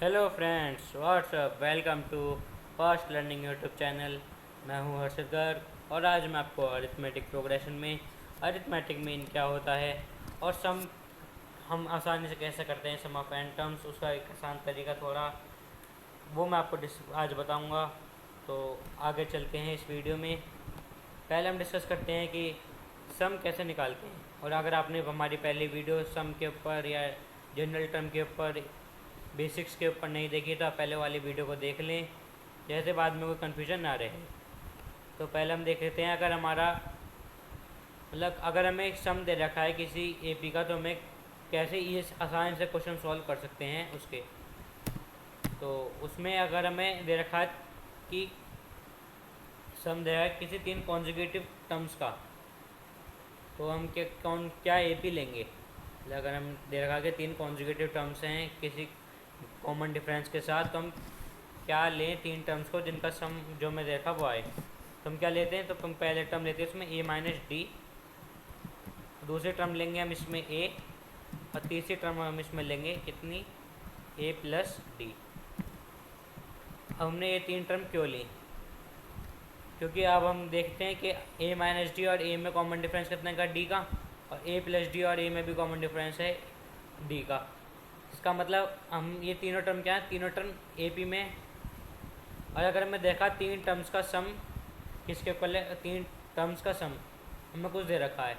Hello friends, what's up, welcome to fast learning YouTube channel. मैं हूं हर्षद गर्ग और आज मैं आपको अरिथमेटिक प्रोग्रेशन में अरिथमेटिक मीन क्या होता है और सम हम आसानी से कैसे करते हैं, सम ऑफ एन टर्म्स, उसका एक आसान तरीका थोड़ा वो मैं आपको आज बताऊंगा। तो आगे चलते हैं इस वीडियो में। पहले हम डिस्कस करते हैं कि सम कैसे निकालते हैं। और अगर आपने हमारी पहली वीडियो सम के ऊपर या जनरल टर्म के ऊपर बेसिक्स के ऊपर नहीं देखी तो आप पहले वाली वीडियो को देख लें, जैसे बाद में कोई कन्फ्यूजन ना रहे। तो पहले हम देख लेते हैं, अगर हमारा मतलब अगर हमें सम दे रखा है किसी एपी का तो हमें कैसे ये आसानी से क्वेश्चन सॉल्व कर सकते हैं उसके। तो उसमें अगर हमें दे रखा है कि सम दे रहा है किसी तीन कॉन्जिक्यूटिव टर्म्स का, तो हम क्या एपी लेंगे। अगर हम दे रखा है कि तीन कॉन्जिक्यूटिव टर्म्स हैं किसी कॉमन डिफरेंस के साथ, तो हम क्या लें तीन टर्म्स को जिनका सम जो मैं देखा वो आए। तो हम क्या लेते हैं, तो हम पहले टर्म लेते हैं उसमें ए माइनस डी, दूसरी टर्म लेंगे हम इसमें ए, और तीसरी टर्म हम इसमें लेंगे कितनी, ए प्लस डी। हमने ये तीन टर्म क्यों ली, क्योंकि अब हम देखते हैं कि ए माइनस डी और ए में कॉमन डिफरेंस कितने का, डी का, और ए प्लस डी और ए में भी कॉमन डिफरेंस है डी का। इसका मतलब हम ये तीनों टर्म क्या है, तीनों टर्म ए पी में। और अगर हमें देखा तीन टर्म्स का सम किसके ऊपर, तीन टर्म्स का सम हमें कुछ दे रखा है,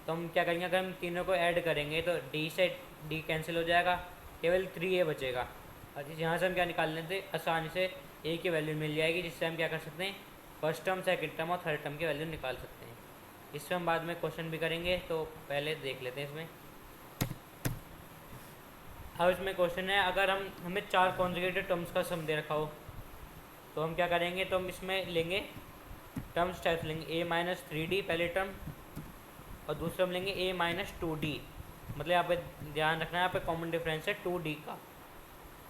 तो हम क्या करेंगे, अगर हम तीनों को ऐड करेंगे तो डी से डी कैंसिल हो जाएगा, केवल 3a बचेगा। और यहाँ से हम क्या निकाल लेते हैं, आसानी से ए की वैल्यू मिल जाएगी, जिससे हम क्या कर सकते हैं, फर्स्ट टर्म, सेकंड टर्म और थर्ड टर्म की वैल्यू निकाल सकते हैं। इससे हम बाद में क्वेश्चन भी करेंगे, तो पहले देख लेते हैं इसमें। अब इसमें क्वेश्चन है, अगर हमें चार कॉन्जुगेटेड टर्म्स का सम दे रखा हो तो हम क्या करेंगे, तो हम इसमें लेंगे टर्म्स टाइप्स लेंगे ए माइनस 3d पहले टर्म, और दूसरा हम लेंगे ए माइनस 2d। मतलब यहाँ पे ध्यान रखना है, यहाँ पे कॉमन डिफरेंस है 2d का,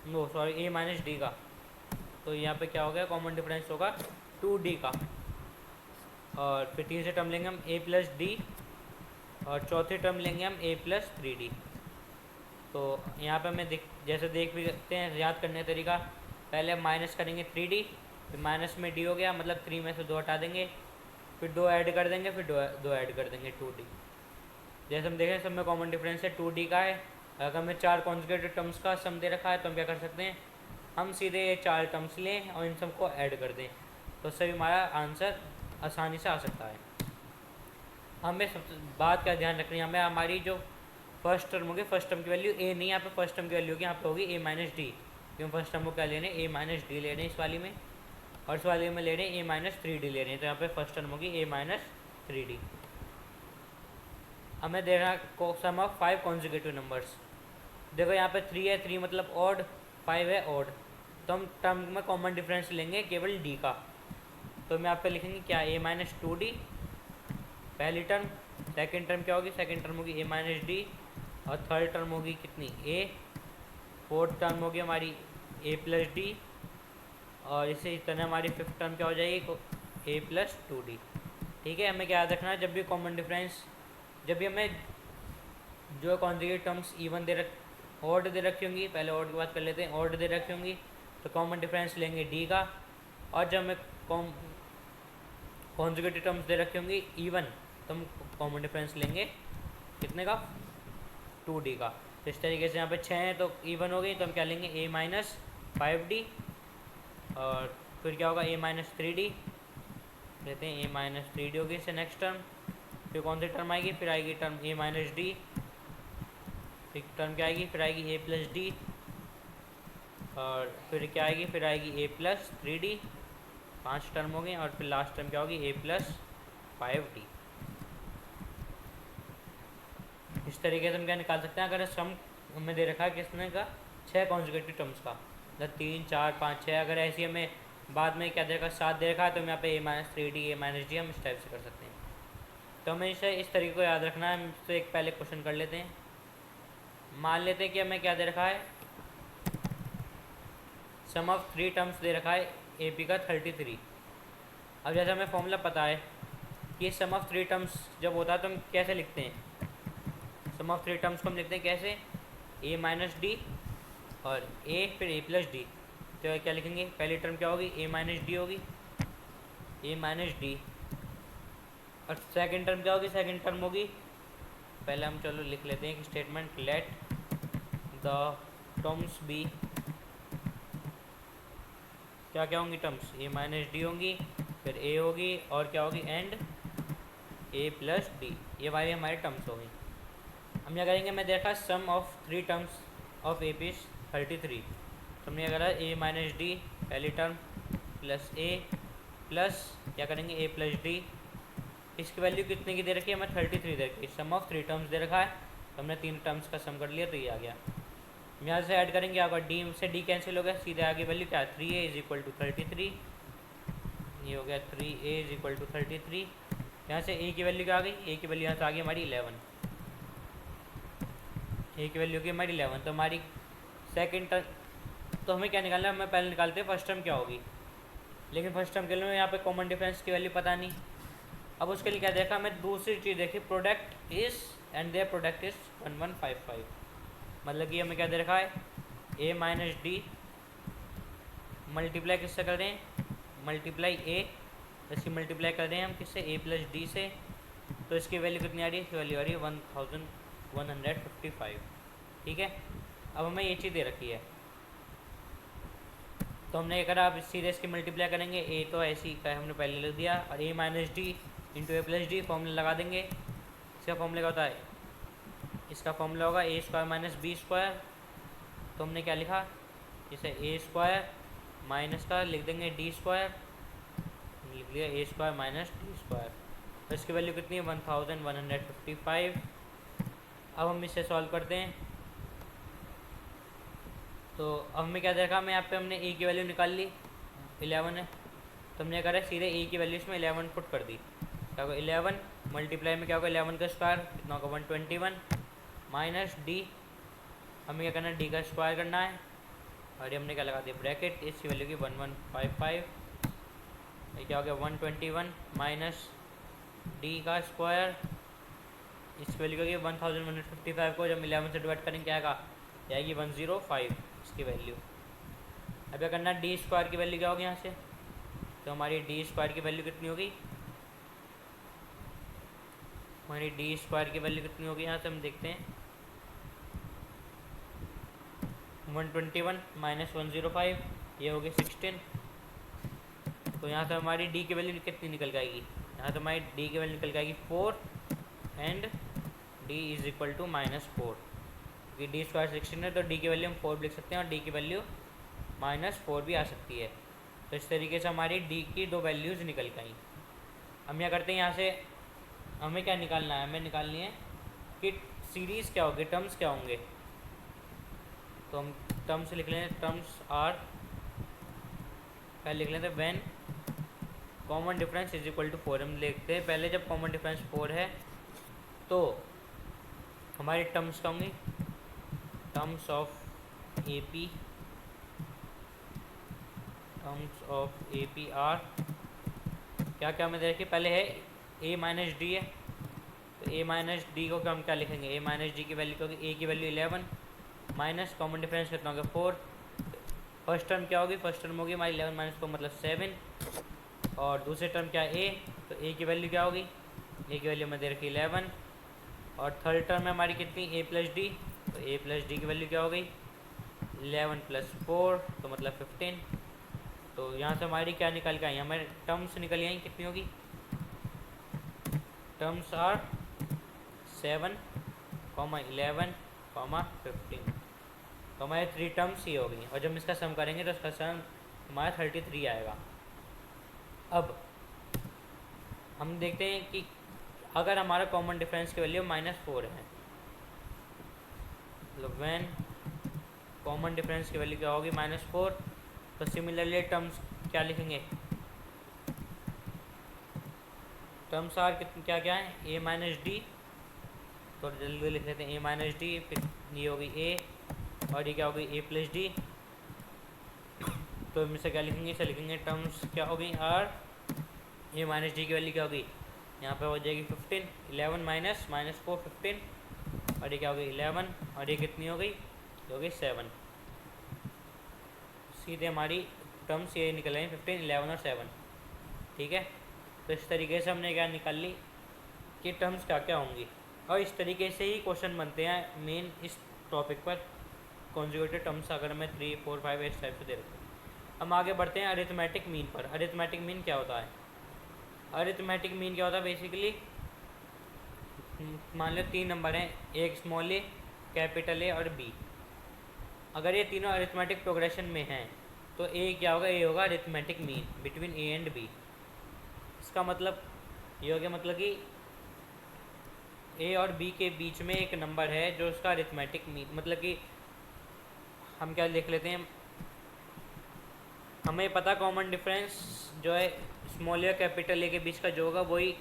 नो सॉरी ए माइनस डी का। तो यहाँ पे क्या हो गया, कॉमन डिफरेंस होगा 2d का। और फिर तीसरे टर्म लेंगे हम ए प्लस डी, और चौथी टर्म लेंगे हम ए प्लस 3d। तो यहाँ पे हमें जैसे देख भी सकते हैं, याद करने का तरीका, पहले हम माइनस करेंगे 3d, फिर माइनस में d हो गया, मतलब 3 में से 2 हटा देंगे, फिर 2 ऐड कर देंगे, फिर दो ऐड कर देंगे 2d। जैसे हम देखें सब में कॉमन डिफरेंस है 2d का है। अगर हमें चार कॉन्जुगेटेड टर्म्स का सम दे रखा है तो हम क्या कर सकते हैं, हम सीधे ये चार टर्म्स लें और इन सबको ऐड कर दें, तो उससे भी हमारा आंसर आसानी से आ सकता है। हमें सब बात का ध्यान रखनी है, हमें हमारी जो फर्स्ट टर्म होगी, फर्स्ट टर्म की वैल्यू ए नहीं, यहाँ पे फर्स्ट टर्म की वैल्यू होगी, यहाँ पे होगी ए माइनस डी, क्योंकि फर्स्ट टर्म को क्या लेने, ए माइनस डी ले रहे हैं इस वाली में, और इस वाली में ले रहे हैं ए माइनस 3d ले रहे हैं, तो यहाँ पे फर्स्ट टर्म होगी ए माइनस 3d। हमें देना सम ऑफ 5 कॉन्जुगेटिव नंबर्स। देखो यहाँ पे 3 है, 3 मतलब ऑड, 5 है ऑड, तो हम टर्म में कॉमन डिफरेंस लेंगे केवल डी का। तो हम यहाँ पे लिखेंगे क्या, ए माइनस 2d पहली टर्म, सेकेंड टर्म क्या होगी, सेकेंड टर्म होगी ए माइनस डी, और थर्ड टर्म होगी कितनी, ए, फोर्थ टर्म होगी हमारी ए प्लस डी, और इसी तरह हमारी फिफ्थ टर्म क्या हो जाएगी, ए प्लस 2d। ठीक है, हमें क्या याद रखना है, जब भी कॉमन डिफरेंस, जब भी हमें जो कॉन्जुगेट टर्म्स इवन दे रख ऑड दे रखी होंगी, पहले ऑड की बात कर लेते हैं, ऑड दे रखी होंगी तो कॉमन डिफरेंस लेंगे डी का, और जब हमें कॉन्जुगेटेड टर्म्स दे रखी होंगी इवन, तो हम कॉमन डिफरेंस लेंगे कितने का, 2d का। तो इस तरीके से यहाँ पे 6 हैं तो इवन हो गई, तो हम क्या लेंगे, a माइनस 5d, और फिर क्या होगा, a माइनस 3d लेते हैं, a माइनस 3d होगी इससे नेक्स्ट टर्म। फिर कौन सी टर्म आएगी, फिर आएगी टर्म a माइनस डी, फिर टर्म क्या आएगी, फिर आएगी a प्लस डी, और फिर क्या आएगी, फिर आएगी a प्लस 3d, 5 टर्म हो गई, और फिर लास्ट टर्म क्या होगी, a प्लस 5d। इस तरीके से हम क्या निकाल सकते हैं, अगर सम हमें दे रखा है किसने का, 6 कॉन्जुगेटिव टर्म्स का, मतलब 3 4 5 6, अगर ऐसी हमें बाद में क्या दे रखा, 7 दे रखा है, तो हम यहाँ पे ए माइनस 3d, ए माइनस डी हम इस टाइप से कर सकते हैं। तो हमें इसे इस तरीके को याद रखना है। हम तो एक पहले क्वेश्चन कर लेते हैं। मान लेते हैं कि हमें क्या दे रखा है, सम ऑफ 3 टर्म्स दे रखा है ए पी का 33। अब जैसे हमें फॉर्मूला पता है कि सम ऑफ 3 टर्म्स जब होता है तो हम कैसे लिखते हैं, सम ऑफ 3 टर्म्स को हम लिखते हैं कैसे, ए माइनस डी और ए फिर ए प्लस डी, तो क्या लिखेंगे, पहली टर्म क्या होगी, ए माइनस डी होगी, ए माइनस डी। और सेकंड टर्म क्या होगी, सेकंड टर्म होगी, पहले हम चलो लिख लेते हैं कि statement let the terms be, क्या क्या होंगी टर्म्स, ए माइनस डी होंगी, फिर ए होगी और क्या होगी एंड ए प्लस डी, ये वाली हमारी टर्म्स होगी। हम क्या करेंगे, मैं देखा sum of three terms of A P 33, तो हमने क्या करा, ए माइनस डी पहली टर्म प्लस ए प्लस क्या करेंगे ए प्लस डी, इसकी वैल्यू कितने की दे रखी है, हमें 33 दे रखी है, सम ऑफ थ्री टर्म्स दे रखा है, तो हमने तीन टर्म्स का सम कर लिया, तो ये आ गया। यहाँ से ऐड करेंगे, अगर डी से डी कैंसिल हो गया, सीधे आगे वैल्यू क्या है, 3a इज इक्वल टू 33, ये हो गया 3a इज इक्वल टू 33। यहाँ से a की वैल्यू क्या आ गई, a की वैल्यू यहाँ से आ गई हमारी 11, a की वैल्यू की हमारी 11, तो हमारी सेकंड टर्म, तो हमें क्या निकालना है, हमें पहले निकालते हैं फर्स्ट टर्म क्या होगी, लेकिन फर्स्ट टर्म के लिए यहाँ पे कॉमन डिफरेंस की वैल्यू पता नहीं। अब उसके लिए क्या देखा, हमें दूसरी चीज़ देखी, product is and their product is 1155, मतलब कि हमें क्या दे रखा है, ए माइनस डी मल्टीप्लाई किससे कर रहे हैं, मल्टीप्लाई ए, इसकी मल्टीप्लाई कर रहे हैं हम किससे, ए प्लस डी से, तो इसकी वैल्यू कितनी आ रही है, इसकी वैल्यू आ रही है 1155, ठीक है। अब हमें ये चीज़ दे रखी है, तो हमने ये करा, अब सीधे इसकी मल्टीप्लाई करेंगे, ए तो ऐसे ही का हमने पहले लिख दिया, और ए माइनस डी इंटू ए प्लस डी फॉर्मूला लगा देंगे। इसका फॉर्मूला क्या होता है, इसका फॉर्मूला होगा ए स्क्वायर माइनस बी स्क्वायर, तो हमने क्या लिखा, इसे ए स्क्वायर माइनस का लिख देंगे डी स्क्वायर, लिख लिया ए स्क्वायर माइनस डी स्क्वायर, तो इसकी वैल्यू कितनी है 1155। अब हम इसे सॉल्व करते हैं, तो अब हमें क्या देखा, हमें यहाँ पे हमने ए की वैल्यू निकाल ली 11 है, तो हमने करा सीधे ए की वैल्यू इसमें 11 पुट कर दी, क्या होगा 11 मल्टीप्लाई में क्या होगा 11 का स्क्वायर कितना होगा 121 माइनस डी, हमें क्या करना है डी का स्क्वायर करना है, और ये हमने क्या लगा दिया ब्रैकेट, इसकी वैल्यू की 1155, ये क्या हो गया 121 माइनस डी का स्क्वायर, इस वैल्यू का 1155 को जब 11 से डिवाइड करेंगे क्या आएगा, आएगी 105 इसकी वैल्यू। अब क्या करना है, डी स्क्वायर की वैल्यू क्या होगी यहाँ से, तो हमारी डी स्क्वायर की वैल्यू कितनी होगी, हमारी डी स्क्वायर की वैल्यू कितनी होगी, यहाँ से हम देखते हैं 121 माइनस 105, ये होगी 16, तो यहाँ से हमारी डी की वैल्यू कितनी निकल जाएगी, यहाँ से हमारी डी की वैल्यू निकल जाएगी 4 and d is equal to minus 4, क्योंकि डी स्क्वायर 16 है, तो डी की वैल्यू हम 4 लिख सकते हैं और डी की वैल्यू -4 भी आ सकती है, तो इस तरीके से हमारी डी की दो वैल्यूज़ निकल गई। हम क्या करते हैं, यहाँ से हमें क्या निकालना है, हमें निकालनी है कि सीरीज़ क्या होगी, टर्म्स क्या होंगे, तो हम टर्म्स लिख लें, टर्म्स आर पहले लिख लेते हैं when common difference is equal to 4, हम लिखते हैं पहले जब कॉमन डिफरेंस 4 है तो हमारी टर्म्स क्या होंगी, terms of A P, terms of A P R क्या क्या हमें देखिए, पहले है ए माइनस डी है, तो ए माइनस डी को हम क्या लिखेंगे, ए माइनस डी की वैल्यू क्या होगी, ए की वैल्यू 11 माइनस कॉमन डिफरेंस कितना होगा 4, फर्स्ट टर्म क्या होगी, फर्स्ट टर्म होगी हमारी 11 माइनस 4 मतलब 7, और दूसरे टर्म क्या है ए, तो ए की वैल्यू क्या होगी, ए की वैल्यू में दे रखी 11, और थर्ड टर्म है हमारी कितनी ए प्लस डी, तो ए प्लस डी की वैल्यू क्या हो गई 11 प्लस 4 तो मतलब 15, तो यहाँ से हमारी क्या निकल के आई, हमारे टर्म्स निकल आई कितनी होगी, टर्म्स आर 7, 11, 15, तो हमारे 3 टर्म्स ही हो गई, और जब इसका सम करेंगे तो इसका सम हमारा 33 आएगा। अब हम देखते हैं कि अगर हमारा कॉमन डिफरेंस की वैल्यू -4 है, मतलब व्हेन कॉमन डिफरेंस की वैल्यू क्या होगी -4, तो सिमिलरली टर्म्स क्या लिखेंगे, टर्म्स आर कितने क्या क्या है, ए माइनस डी, तो जल्दी लिख लेते हैं ए माइनस डी, फिर ये होगी ए और ये क्या होगी ए प्लस डी, तो हम इसे क्या लिखेंगे, इसे लिखेंगे टर्म्स क्या होगी आर, ए माइनस डी की वैल्यू क्या होगी, यहाँ पे हो जाएगी 15, 11 माइनस -4 15, और ये क्या होगी 11, और ये कितनी हो गई, ये हो गई 7, सीधे हमारी टर्म्स ये निकल रही 15, 11 और 7। ठीक है, तो इस तरीके से हमने क्या निकाल ली कि टर्म्स क्या क्या होंगी, और इस तरीके से ही क्वेश्चन बनते हैं मेन इस टॉपिक पर। कॉन्जुगेटेड टर्म्स अगर मैं 3, 4, 5 इस टाइप से दे रखूँ। हम आगे बढ़ते हैं अरिथमेटिक मीन पर। अरिथमेटिक मीन क्या होता है? अरिथमेटिक मीन क्या होता है बेसिकली, मान लो 3 नंबर हैं, एक स्मॉल ए, कैपिटल ए और बी। अगर ये तीनों अरिथमेटिक प्रोग्रेशन में हैं तो ए क्या होगा? ए होगा arithmetic mean between A and B. इसका मतलब ये हो गया, मतलब कि ए और बी के बीच में एक नंबर है जो उसका अरिथमेटिक मीन, मतलब कि हम क्या लिख लेते हैं, हमें पता कॉमन डिफरेंस जो है स्मॉल ए और कैपिटल ए के बीच का जो होगा वही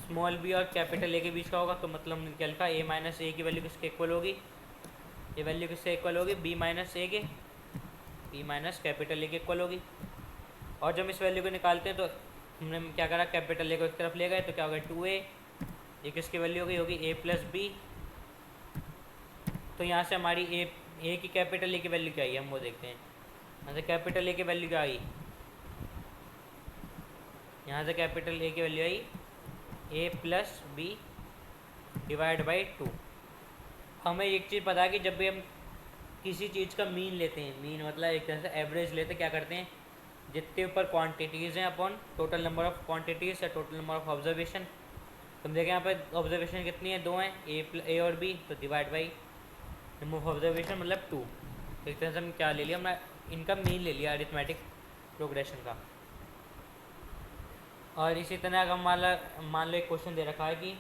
स्मॉल बी और कैपिटल ए के बीच का होगा। तो मतलब हमने क्या लिखा, ए माइनस ए की वैल्यू किसके इक्वल होगी? ये वैल्यू किससे इक्वल होगी? बी माइनस ए के, बी माइनस कैपिटल ए के इक्वल होगी। और जब इस वैल्यू को निकालते हैं तो हमने क्या करा, कैपिटल ए को एक तरफ ले गए तो क्या होगा 2a, ये किसकी वैल्यू होगी a प्लस बी। तो यहाँ से हमारी ए की कैपिटल ए की वैल्यू क्या आई हम वो देखते हैं। यहाँ से कैपिटल ए की वैल्यू क्या आई, यहाँ से कैपिटल ए की वैल्यू आई a plus B divide by 2। हमें एक चीज़ पता है कि जब भी हम किसी चीज़ का मीन लेते हैं, मीन मतलब एक तरह से एवरेज लेते हैं, क्या करते हैं, जितने ऊपर क्वांटिटीज़ हैं upon total number of quantities या टोटल नंबर ऑफ ऑब्जर्वेशन। तुम देखें यहाँ पर ऑब्जर्वेशन कितनी है, 2 हैं, ए और बी, तो divide by number of observation मतलब 2। तो एक तरह से हम क्या ले लिया, हमने इनका मीन ले लिया अरिथमेटिक प्रोग्रेशन का। और इसी तरह अगर मान लो एक क्वेश्चन दे रखा है कि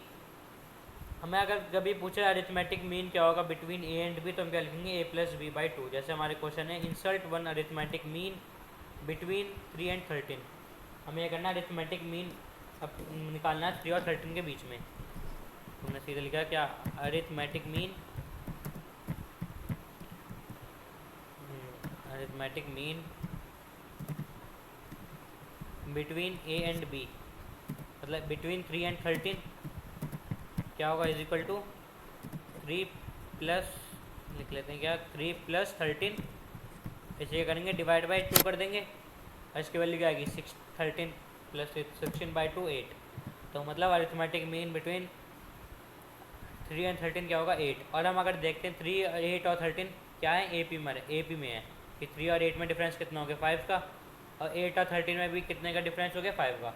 हमें अगर कभी पूछे अरिथमेटिक मीन क्या होगा बिटवीन ए एंड बी, तो हम क्या लिखेंगे ए प्लस बी बाई 2। जैसे हमारे क्वेश्चन है insert one arithmetic mean between 3 and 13। हमें यह करना है अरिथमेटिक मीन अब निकालना है 3 और 13 के बीच में। हमने सीधे लिखा क्या, arithmetic mean, arithmetic mean between A and B, मतलब बिटवीन 3 एंड 13 क्या होगा, इज इक्वल टू 3 प्लस, लिख लेते हैं क्या, 3 प्लस 13, इसे करेंगे डिवाइड बाई 2 कर देंगे, और इसकी वैल्यू क्या आएगी 6, 13 प्लस 16 बाई 2 8। तो मतलब अरिथमेटिक मीन बिटवीन 3 एंड 13 क्या होगा 8। और हम अगर देखते हैं 3, 8 और 13 क्या है, ए पी में है कि 3 और 8 में डिफरेंस कितना हो गया 5 का, और 8 और 13 में भी कितने का डिफरेंस हो गया 5 का।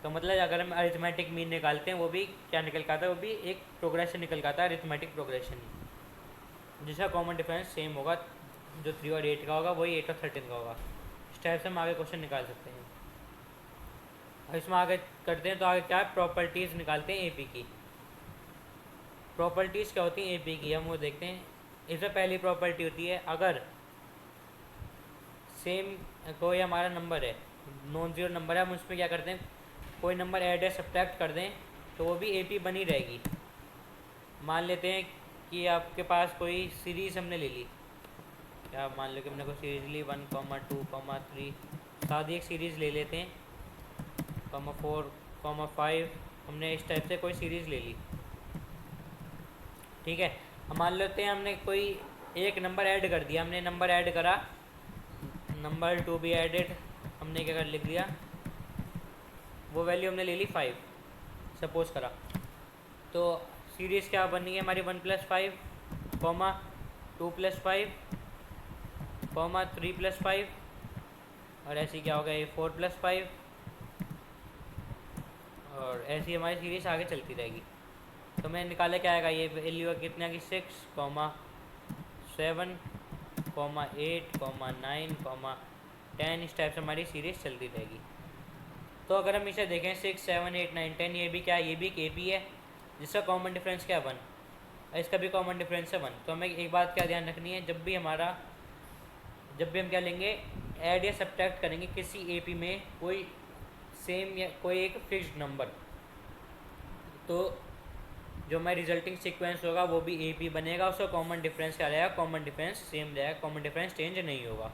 तो मतलब अगर हम अरिथमेटिक मीन निकालते हैं वो भी क्या निकल के आता है, वो भी एक प्रोग्रेशन निकल के आता है, अरिथमेटिक प्रोग्रेशन, जिसका कॉमन डिफरेंस सेम होगा, जो 3 और 8 का होगा वही 8 और 13 का होगा। इस टाइप से हम आगे क्वेश्चन निकाल सकते हैं। और इसमें आगे करते हैं तो आगे क्या है, प्रॉपर्टीज़ निकालते हैं एपी की। प्रॉपर्टीज़ क्या होती हैं एपी की, हम वो देखते हैं। इसमें पहली प्रॉपर्टी होती है, अगर सेम कोई हमारा नंबर है, नॉन ज़ीरो नंबर है, हम उसमें क्या करते हैं, कोई नंबर ऐड या सब्ट्रैक्ट कर दें तो वो भी एपी बनी रहेगी। मान लेते हैं कि आपके पास कोई सीरीज़ हमने ले ली, क्या मान लो कि हमने कोई सीरीज़ ली 1, 2, 3, सादी एक सीरीज़ ले लेते हैं, 4, 5, हमने इस टाइप से कोई सीरीज़ ले ली। ठीक है, हम मान लेते हैं हमने कोई एक नंबर ऐड कर दिया, हमने नंबर ऐड करा, नंबर टू बी एडेड, हमने क्या कर लिख दिया, वो वैल्यू हमने ले ली 5 सपोज करा। तो सीरीज़ क्या बनी है हमारी 1 + 5, 2 + 5, 3 + 5, और ऐसी क्या होगा ये 4 + 5, और ऐसी हमारी सीरीज़ आगे चलती रहेगी। तो मैंने निकाला क्या आएगा, ये वैल्यू कितने आएगी 6, 7, 8, 9, 10, इस टाइप से हमारी सीरीज़ चलती रहेगी। तो अगर हम इसे देखें 6, 7, 8, 9, 10, ये भी क्या है, ये भी एक AP है, जिसका कॉमन डिफरेंस क्या है 1, इसका भी कॉमन डिफरेंस है 1। तो हमें एक बात क्या ध्यान रखनी है, जब भी हम क्या लेंगे, ऐड या सब्ट्रैक्ट करेंगे किसी AP में कोई सेम या कोई एक फिक्स्ड नंबर, तो जो हमारा रिजल्टिंग सीक्वेंस होगा वो भी AP बनेगा, उसका कॉमन डिफरेंस क्या रहेगा, कॉमन डिफरेंस सेम रहेगा, कॉमन डिफरेंस चेंज नहीं होगा।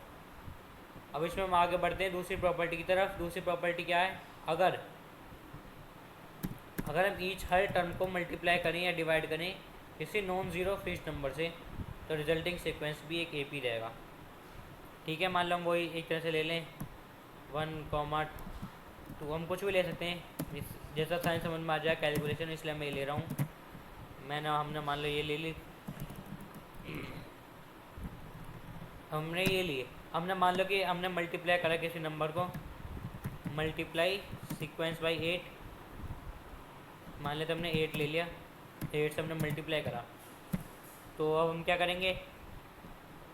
अब इसमें हम आगे बढ़ते हैं दूसरी प्रॉपर्टी की तरफ। दूसरी प्रॉपर्टी क्या है, अगर हम हर टर्म को मल्टीप्लाई करें या डिवाइड करें किसी नॉन ज़ीरो फिक्स्ड नंबर से, तो रिजल्टिंग सीक्वेंस भी एक AP रहेगा। ठीक है, मान लो हम वही एक तरह से ले लें 1,2, हम कुछ भी ले सकते हैं जैसा साइन समझ में आ जाए कैलकुलेशन, इसलिए मैं ये ले रहा हूँ। हमने मान लो ये ले ली, हमने ये लिए, हमने मान लो कि हमने मल्टीप्लाई करा किसी नंबर को, मल्टीप्लाई सीक्वेंस बाई 8, मान लेते हमने 8 ले लिया, 8 से हमने मल्टीप्लाई करा। तो अब हम क्या करेंगे,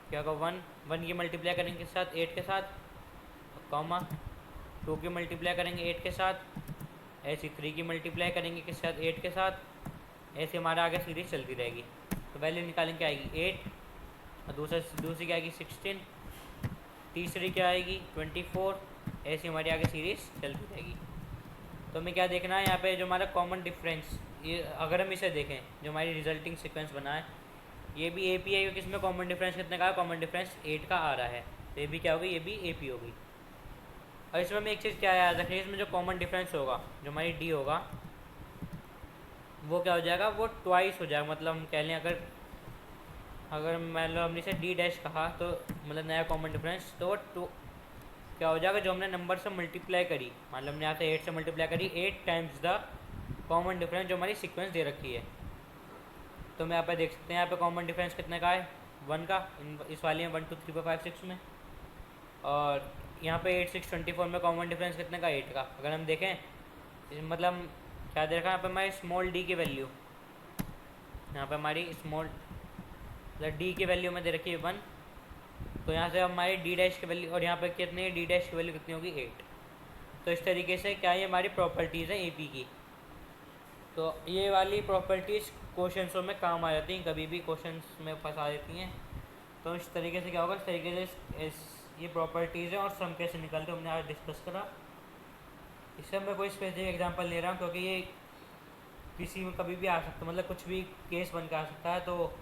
क्या होगा 1 की मल्टीप्लाई करेंगे किस साथ, 8 के साथ, कॉमा 2 की मल्टीप्लाई करेंगे 8 के साथ, ऐसी 3 की मल्टीप्लाई करेंगे किस साथ, 8 के साथ, ऐसे हमारा आगे सीरीज चलती रहेगी। तो वैल्यू निकालेंगे क्या आएगी 8, और दूसरी क्या आएगी 16, तीसरी क्या आएगी 24, ऐसी हमारी आगे सीरीज चलती रहेगी। तो हमें क्या देखना है यहाँ पे, जो हमारा कॉमन डिफरेंस, ये अगर हम इसे देखें जो हमारी रिजल्टिंग सीक्वेंस बना है, ये भी ए पी है क्योंकि इसमें कॉमन डिफरेंस कितने का है, कॉमन डिफरेंस 8 का आ रहा है, तो ये भी क्या होगी, ये भी ए पी होगी। और इसमें हमें एक चीज़ क्या याद रखनी है, इसमें जो कॉमन डिफरेंस होगा, जो हमारी डी होगा, वो क्या हो जाएगा, वो ट्वाइस हो जाएगा। मतलब हम कह लें अगर मान लो हमने इसे डी डैश कहा, तो मतलब नया कॉमन डिफरेंस, तो वो क्या हो जाएगा, जो हमने नंबर से मल्टीप्लाई करी, मान लो हमने यहाँ से 8 से मल्टीप्लाई करी, 8 टाइम्स द कॉमन डिफरेंस जो हमारी सीक्वेंस दे रखी है। तो हम यहाँ पे देख सकते हैं, यहाँ पे कॉमन डिफरेंस कितने का है, 1 का, इस वाली में 1 2 3 4 5 6 में, और यहाँ पे 8 6 24 में कॉमन डिफरेंस कितने का, 8 का। अगर हम देखें मतलब क्या दे रखा है यहाँ पे, हमारी स्मॉल डी की वैल्यू, यहाँ पे हमारी स्मॉल मतलब डी की वैल्यू में दे रखी है 1, तो यहाँ से हमारी डी डैश की वैल्यू, और यहाँ पे कितनी डी डैश की वैल्यू कितनी होगी 8। तो इस तरीके से क्या ये हमारी प्रॉपर्टीज़ हैं एपी की। तो ये वाली प्रॉपर्टीज़ क्वेश्चंसों में काम आ जाती हैं, कभी भी क्वेश्चंस में फंसा देती हैं। तो इस तरीके से क्या होगा, इस तरीके से ये प्रॉपर्टीज़ हैं और सम कैसे निकलते हमने आज डिस्कस करा। इससे मैं कोई स्पेसिफिक एग्जांपल ले रहा हूँ क्योंकि ये किसी में कभी भी आ सकता है, मतलब कुछ भी केस बन के आ सकता है, तो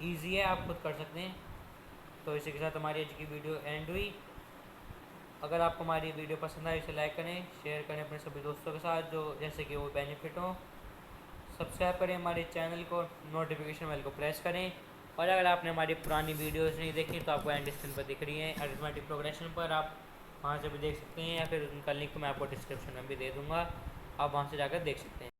ईजी है, आप खुद कर सकते हैं। तो इसी के साथ हमारी आज की वीडियो एंड हुई। अगर आपको हमारी वीडियो पसंद आए इसे लाइक करें, शेयर करें अपने सभी दोस्तों के साथ, जो जैसे कि वो बेनिफिट हो। सब्सक्राइब करें हमारे चैनल को, नोटिफिकेशन बेल को प्रेस करें। और अगर आपने हमारी पुरानी वीडियोस नहीं देखी तो आपको एंड स्क्रीन पर दिख रही है अरिथमेटिक प्रोग्रेशन पर, आप वहाँ से भी देख सकते हैं, या फिर उनका लिंक मैं आपको डिस्क्रिप्शन में भी दे दूँगा, आप वहाँ से जाकर देख सकते हैं।